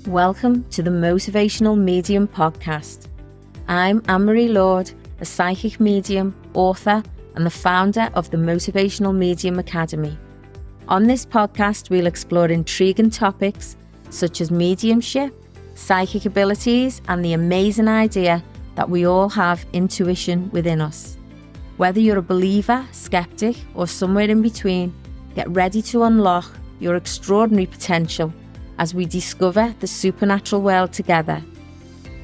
Welcome to the Motivational Medium podcast. I'm Anne-Marie Lord, a psychic medium, author, and the founder of the Motivational Medium Academy. On this podcast, we'll explore intriguing topics such as mediumship, psychic abilities, and the amazing idea that we all have intuition within us. Whether you're a believer, skeptic, or somewhere in between, get ready to unlock your extraordinary potential as we discover the supernatural world together.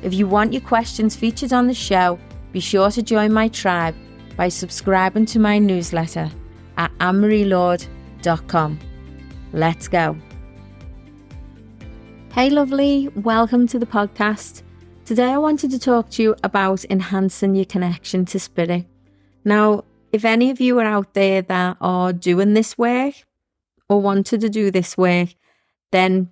If you want your questions featured on the show, be sure to join my tribe by subscribing to my newsletter at annemarielord.com. Let's go. Hey lovely, welcome to the podcast. Today I wanted to talk to you about enhancing your connection to spirit. Now, if any of you are out there that are doing this work or wanted to do this work, then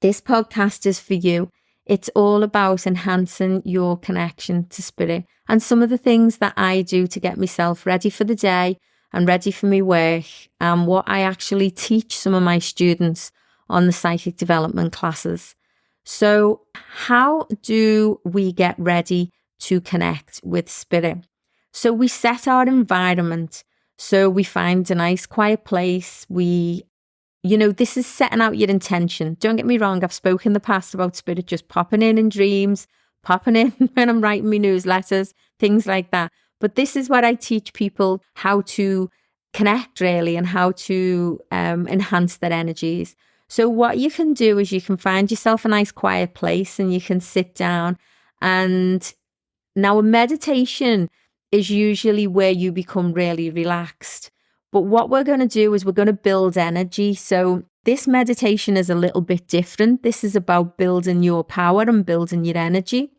this podcast is for you. It's all about enhancing your connection to spirit and some of the things that I do to get myself ready for the day and ready for my work, and what I actually teach some of my students on the psychic development classes. So how do we get ready to connect with spirit? So we set our environment. So we find a nice quiet place. This is setting out your intention. Don't get me wrong, I've spoken in the past about spirit just popping in dreams, popping in when I'm writing my newsletters, things like that. But this is what I teach people, how to connect really and how to enhance their energies. So what you can do is you can find yourself a nice quiet place and you can sit down. And now a meditation is usually where you become really relaxed. But what we're going to do is we're going to build energy. So this meditation is a little bit different. This is about building your power and building your energy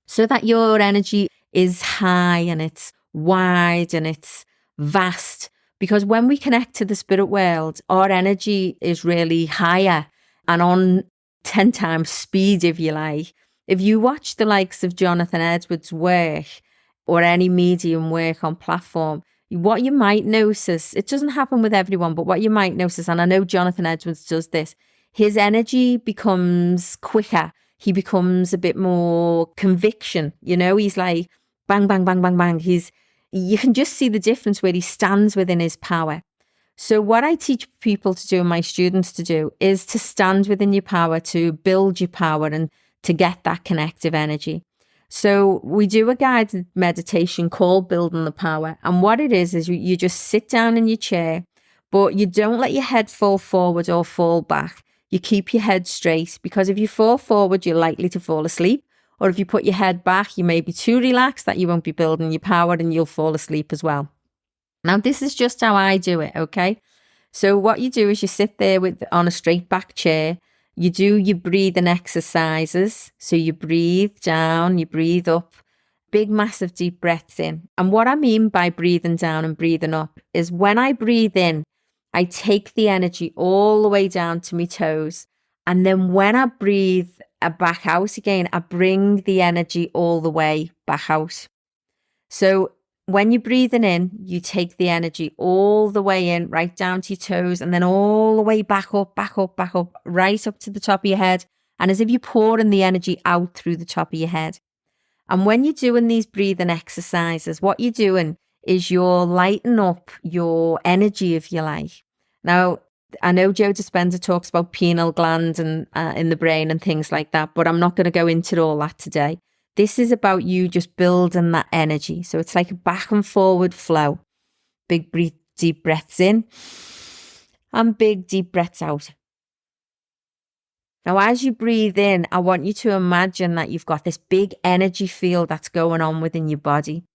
so that your energy is high and it's wide and it's vast. Because when we connect to the spirit world, our energy is really higher and on 10 times speed, if you like. If you watch the likes of Jonathan Edwards' work or any medium work on platform, what you might notice, it doesn't happen with everyone, but what you might notice, and I know Jonathan Edwards does this, his energy becomes quicker. He becomes a bit more conviction. He's like bang, bang, bang, bang, bang. You can just see the difference where he stands within his power. So what I teach people to do and my students to do is to stand within your power, to build your power and to get that connective energy. So we do a guided meditation called Building the Power. And what it is you just sit down in your chair, but you don't let your head fall forward or fall back. You keep your head straight, because if you fall forward, you're likely to fall asleep. Or if you put your head back, you may be too relaxed that you won't be building your power and you'll fall asleep as well. Now, this is just how I do it, okay? So what you do is you sit there on a straight back chair. You do your breathing exercises. So you breathe down, you breathe up, big, massive, deep breaths in. And what I mean by breathing down and breathing up is when I breathe in, I take the energy all the way down to my toes. And then when I breathe back out again, I bring the energy all the way back out. So when you're breathing in, you take the energy all the way in, right down to your toes, and then all the way back up, back up, back up, right up to the top of your head. And as if you're pouring the energy out through the top of your head. And when you're doing these breathing exercises, what you're doing is you're lighting up your energy, if you like. Now, I know Joe Dispenza talks about pineal gland and in the brain and things like that, but I'm not going to go into all that today. This is about you just building that energy. So it's like a back and forward flow. Big, deep breaths in and big, deep breaths out. Now, as you breathe in, I want you to imagine that you've got this big energy field that's going on within your body.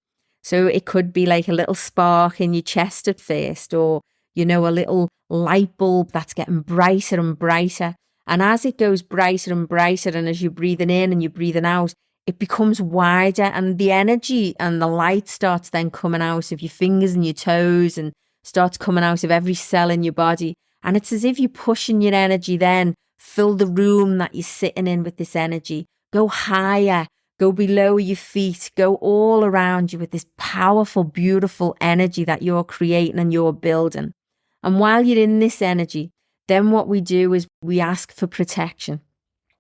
So it could be like a little spark in your chest at first, or, a little light bulb that's getting brighter and brighter. And as it goes brighter and brighter, and as you're breathing in and you're breathing out, it becomes wider, and the energy and the light starts then coming out of your fingers and your toes and starts coming out of every cell in your body. And it's as if you're pushing your energy then, fill the room that you're sitting in with this energy. Go higher, go below your feet, go all around you with this powerful, beautiful energy that you're creating and you're building. And while you're in this energy, then what we do is we ask for protection.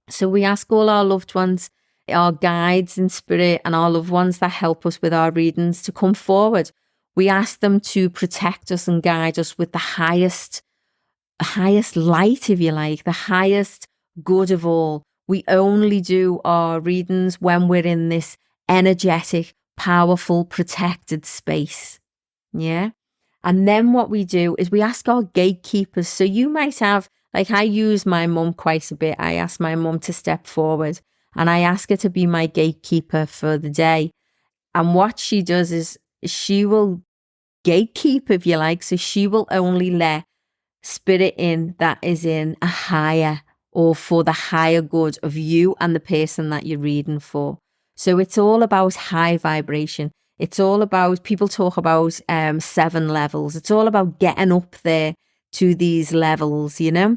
So we ask all our loved ones, our guides in spirit, and our loved ones that help us with our readings to come forward. We ask them to protect us and guide us with the highest light, if you like, the highest good of all. We only do our readings when we're in this energetic, powerful, protected space. Yeah. And then what we do is we ask our gatekeepers. So you might have, like, I use my mum quite a bit. I ask my mum to step forward and I ask her to be my gatekeeper for the day. And what she does is she will gatekeep, if you like. So she will only let spirit in that is in a higher or for the higher good of you and the person that you're reading for. So it's all about high vibration. It's all about, people talk about 7 levels. It's all about getting up there to these levels, you know,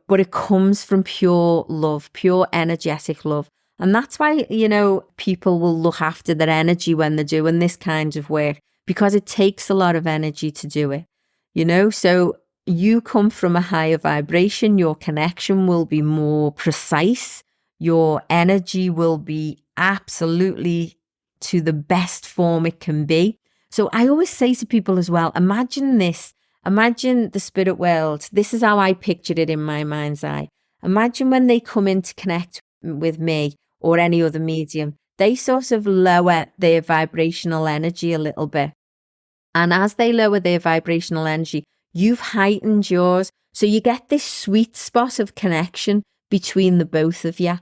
but it comes from pure love, pure energetic love. And that's why, you know, people will look after their energy when they're doing this kind of work, because it takes a lot of energy to do it, you know. So you come from a higher vibration, your connection will be more precise, your energy will be absolutely to the best form it can be. So I always say to people as well, imagine this, imagine the spirit world. This is how I pictured it in my mind's eye. Imagine when they come in to connect with me or any other medium, they sort of lower their vibrational energy a little bit. And as they lower their vibrational energy, you've heightened yours. So you get this sweet spot of connection between the both of you.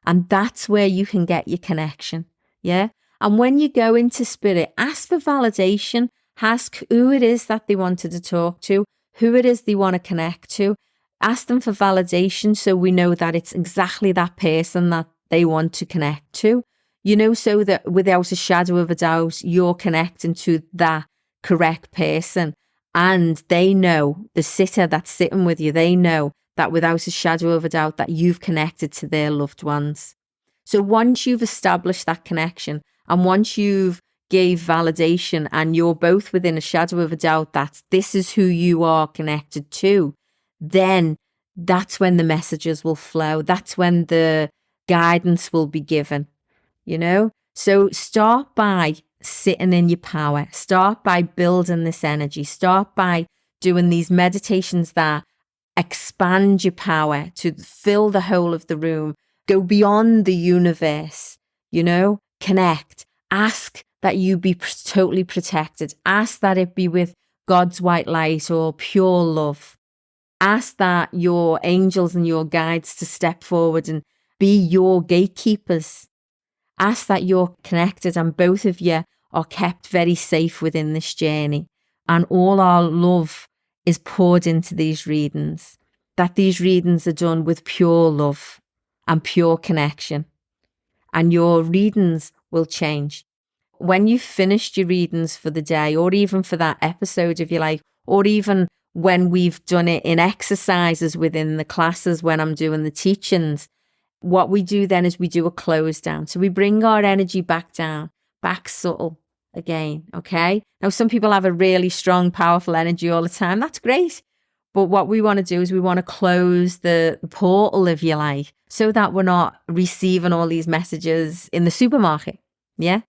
And that's where you can get your connection. Yeah. And when you go into spirit, ask for validation. Ask who it is that they wanted to talk to, who it is they want to connect to. Ask them for validation so we know that it's exactly that person that they want to connect to. You know, so that without a shadow of a doubt, you're connecting to that correct person. And they know, the sitter that's sitting with you, they know that without a shadow of a doubt that you've connected to their loved ones. So once you've established that connection and once you've gave validation and you're both within a shadow of a doubt that this is who you are connected to, then that's when the messages will flow. That's when the guidance will be given. You know, so start by sitting in your power. Start by building this energy. Start by doing these meditations that expand your power to fill the whole of the room. Go beyond the universe, you know, connect. Ask that you be totally protected. Ask that it be with God's white light or pure love. Ask that your angels and your guides to step forward and be your gatekeepers. Ask that you're connected and both of you are kept very safe within this journey. And all our love is poured into these readings. That these readings are done with pure love and pure connection. And your readings will change. When you've finished your readings for the day, or even for that episode, if you like, or even when we've done it in exercises within the classes when I'm doing the teachings, what we do then is we do a close down. So we bring our energy back down, back subtle again. Okay. Now, some people have a really strong, powerful energy all the time. That's great. But what we want to do is we want to close the portal, if you like, so that we're not receiving all these messages in the supermarket. Yeah.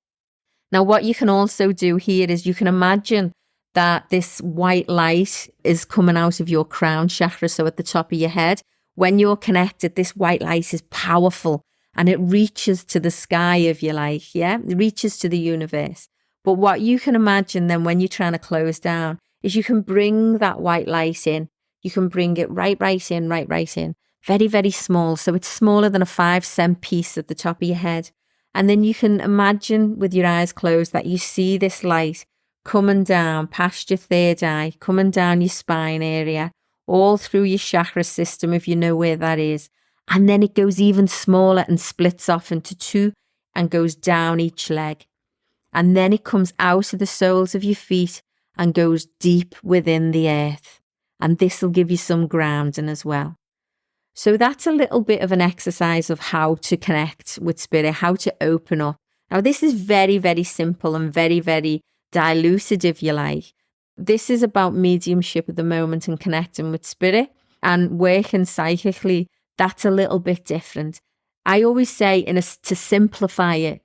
Now, what you can also do here is you can imagine that this white light is coming out of your crown chakra. So at the top of your head. When you're connected, this white light is powerful and it reaches to the sky, if you like, yeah? It reaches to the universe. But what you can imagine then when you're trying to close down is you can bring that white light in. You can bring it right in. Very, very small. So it's smaller than a 5-cent piece at the top of your head. And then you can imagine with your eyes closed that you see this light coming down past your third eye, coming down your spine area, all through your chakra system, if you know where that is. And then it goes even smaller and splits off into 2 and goes down each leg. And then it comes out of the soles of your feet and goes deep within the earth. And this will give you some grounding as well. So that's a little bit of an exercise of how to connect with spirit, how to open up. Now, this is very, very simple and very, very diluted, if you like. This is about mediumship at the moment and connecting with spirit and working psychically that's a little bit different. I always say to simplify it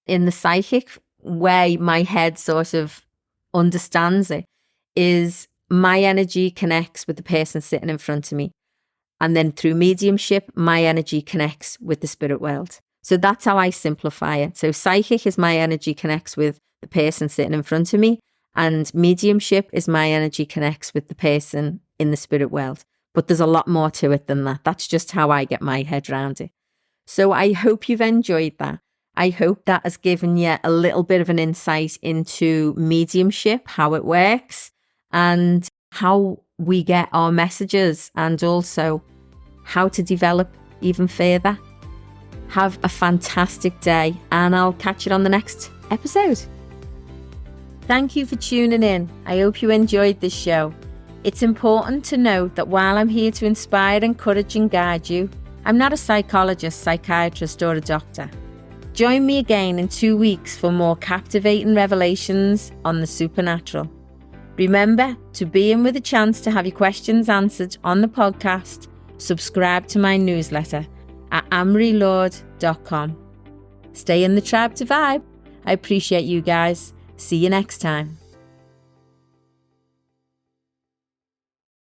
in the psychic way my head sort of understands it is my energy connects with the person sitting in front of me. And then through mediumship, my energy connects with the spirit world. So that's how I simplify it. So psychic is my energy connects with the person sitting in front of me. And mediumship is my energy connects with the person in the spirit world. But there's a lot more to it than that. That's just how I get my head around it. So I hope you've enjoyed that. I hope that has given you a little bit of an insight into mediumship, how it works, and how we get our messages, and also how to develop even further. Have a fantastic day, and I'll catch you on the next episode. Thank you for tuning in. I hope you enjoyed this show. It's important to note that while I'm here to inspire, encourage and guide you, I'm not a psychologist, psychiatrist or a doctor. Join me again in 2 weeks for more captivating revelations on the supernatural. Remember to be in with a chance to have your questions answered on the podcast. Subscribe to my newsletter at amarylord.com. Stay in the tribe to vibe. I appreciate you guys. See you next time.